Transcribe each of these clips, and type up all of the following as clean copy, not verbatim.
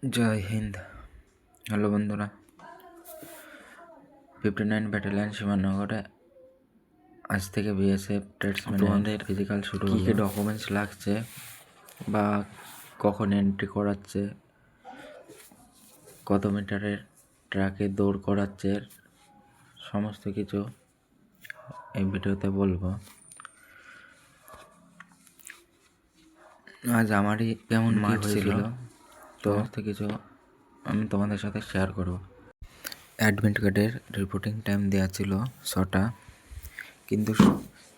জয় Hind. Hello বন্ধুরা, 59 battalion সীমানগরে আজ থেকে বিএসএফ ট্রেডসম্যানদের ফিজিক্যাল শুরু হলো। কী কী ডকুমেন্টস লাগছে বা কখন এন্ট্রি করাচ্ছে, কত মিটারের ট্র্যাকে দৌড় করাচ্ছে, সমস্ত কিছু এই ভিডিওতে বলবো। আজ আমারই কেমন মাঠ ছিল তো সমস্ত কিছু আমি তোমাদের সাথে শেয়ার করব। অ্যাডমিট কার্ডের রিপোর্টিং টাইম দেওয়া ছিল 6টা, কিন্তু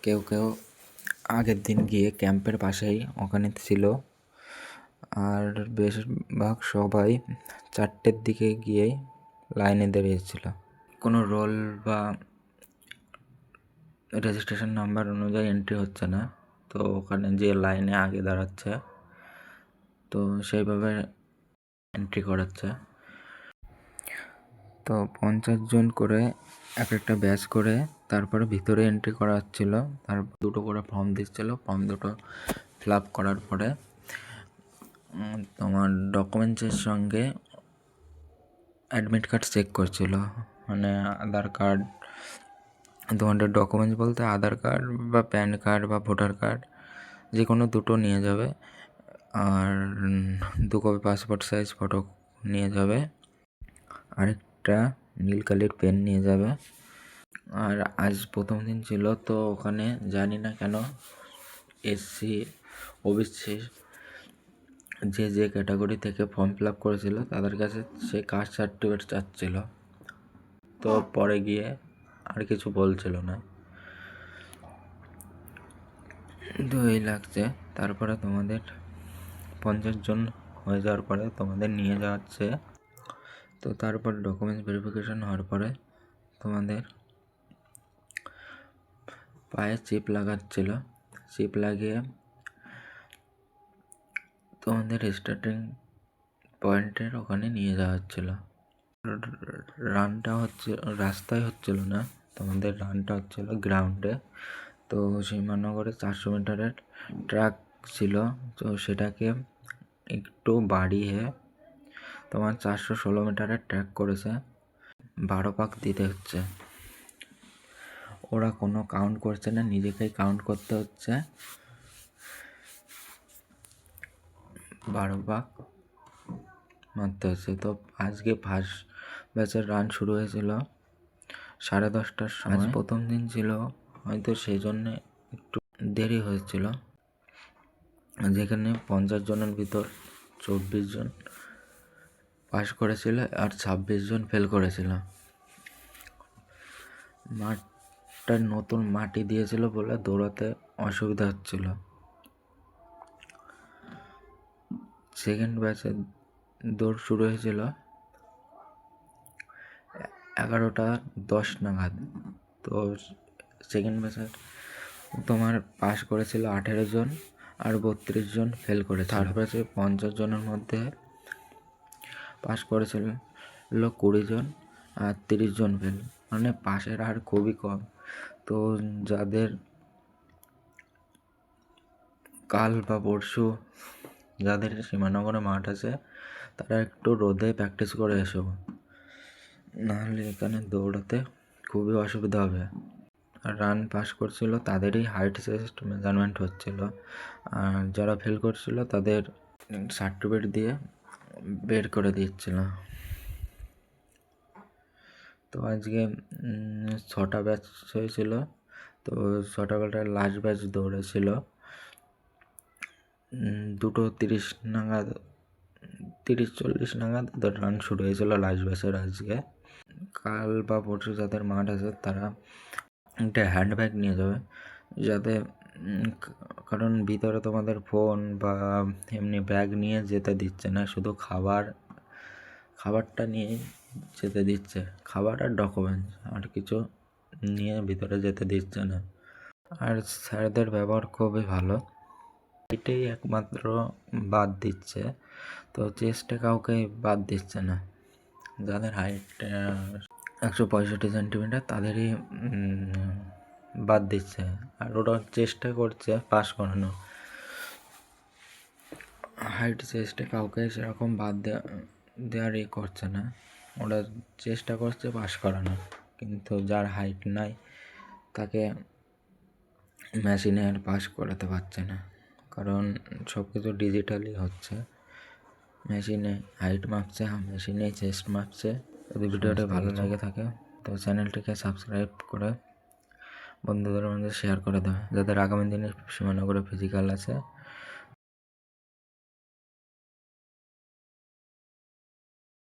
কেউ কেউ আগের দিন গিয়ে ক্যাম্পের পাশেই ওখানে ছিল, আর বেশিরভাগ সবাই 4টের দিকে গিয়েই লাইনে দাঁড়িয়েছিল। কোনো রোল বা রেজিস্ট্রেশন নাম্বার অনুযায়ী এন্ট্রি হচ্ছে না, তো ওখানে যে লাইনে আগে দাঁড়াচ্ছে তো সেইভাবে এন্ট্রি করাচ্ছে। তো 50 জন করে এক একটা ব্যাচ করে তারপরে ভিতরে এন্ট্রি করা হচ্ছিল। তারপর 2টো করে ফর্ম দিচ্ছিল, ফর্ম 2টো ফিল আপ করার পরে তোমার ডকুমেন্টসের সঙ্গে অ্যাডমিট কার্ড চেক করছিল, মানে আধার কার্ড। তোমাদের ডকুমেন্টস বলতে আধার কার্ড বা প্যান কার্ড বা ভোটার কার্ড যে কোনো দুটো নিয়ে যাবে, আর 2 কপি পাসপোর্ট সাইজ ফটো নিয়ে যাবে, আরেকটা নীল কালির পেন নিয়ে যাবে। আর আজ প্রথম দিন ছিল, তো ওখানে জানি না কেন এসসি ওবিসি যে ক্যাটাগরি থেকে ফর্ম ফিল আপ করেছিল তাদের কাছে সে কাস্ট সার্টিফিকেট চাচ্ছিল, তো পরে গিয়ে আর কিছু বলছিল না। তো এই লাগছে। তারপরে তোমাদের 50 জন হয়ে যাওয়ার পরে তোমাদের নিয়ে যাচ্ছে। তো তারপর ডকুমেন্টস ভেরিফিকেশন হওয়ার পরে তোমাদের পায়ে চিপ লাগাচ্ছিল, চিপ লাগিয়ে তোমাদের স্টার্টিং পয়েন্টের ওখানে নিয়ে যাওয়া হচ্ছিল। রানটা হচ্ছে রাস্তায় হচ্ছিল না, তোমাদের রানটা হচ্ছিল গ্রাউন্ডে। তো সীমানগরে 400 মিটারের ট্র্যাক ছিল, তো সেটাকে একটু বাড়িয়ে তোমার 416 মিটারের ট্র্যাক করেছে। 12 পাক দিতে হচ্ছে, ওরা কোনো কাউন্ট করছে না, নিজেকেই কাউন্ট করতে হচ্ছে। 12 পাক মারতে হচ্ছে। তো আজকে ফার্স্ট ব্যাচের রান শুরু হয়েছিল 10:30টার সময়। আজ প্রথম দিন ছিল, হয়তো সেই জন্যে একটু দেরি হয়েছিল। যেখানে 50 জনের ভিতর 24 জন পাস করেছিল আর 26 জন ফেল করেছিল। মাঠটা নতুন মাটি দিয়েছিল বলে দৌড়াতে অসুবিধা হচ্ছিল। সেকেন্ড ব্যাচে দৌড় শুরু হয়েছিল 11:10 নাগাদ। তো সেকেন্ড ব্যাচে তোমার পাস করেছিল 18 জন আর 32 জন ফেল করেছিল। থার্ড ব্যাচে 50 জনের মধ্যে পাস করেছিল 20 জন আর 30 জন ফেল, মানে পাসের হার খুবই কম। তো যাদের কাল বা পরশু যাদের সীমানগরে মাঠ আছে তারা একটু রোদে প্র্যাকটিস করে এসো, নাহলে এখানে দৌড়াতে খুবই অসুবিধা হবে। আর রান পাস করছিল তাদেরই হাইট চেস্ট মেজারমেন্ট হচ্ছিল, আর যারা ফেল করছিল তাদের সার্টিফিকেট দিয়ে বের করে দিচ্ছিল। তো আজকে 6টা ব্যাচ হয়েছিল, তো 6টা বেলায় লাস্ট ব্যাচ দৌড়েছিল 2:30 নাগাদ, 30-40 নাগাদ রান শুরু হয়েছিল লাস্ট ব্যাচের। আজকে কাল বা পরশু যাদের মাঠ আছে তারা একটা হ্যান্ডব্যাগ নিয়ে যাবে, যাতে কারণ ভিতরে তোমাদের ফোন বা এমনি ব্যাগ নিয়ে যেতে দিচ্ছে না, শুধু খাবারটা নিয়ে যেতে দিচ্ছে, খাবার আর ডকুমেন্টস, আর কিছু নিয়ে ভিতরে যেতে দিচ্ছে না। আর স্যারদের ব্যবহার খুবই ভালো, এটাই একমাত্র বাদ দিচ্ছে। তো চেস্টে কাউকে বাদ দিচ্ছে না, যাদের হাইট 165 সেন্টিমিটার তাদেরই বাদ দিচ্ছে, আর ওরা চেষ্টা করছে পাস করানো। হাইট চেস্টে কাউকে সেরকম বাদ দেওয়ার করছে না, ওরা চেষ্টা করছে পাস করানোর, কিন্তু যার হাইট নাই তাকে মেশিনে আর পাস করাতে পারছে না, কারণ সব কিছু ডিজিটালি হচ্ছে। মেশিনে হাইট মাপছে, মেশিনে চেস্ট মাপছে। যদি ভিডিওটা ভালো লাগে থাকে তো চ্যানেলটিকে সাবস্ক্রাইব করে বন্ধুদের মধ্যে শেয়ার করে দেবে, যাদের আগামী দিনে সীমানগরে ফিজিক্যাল আছে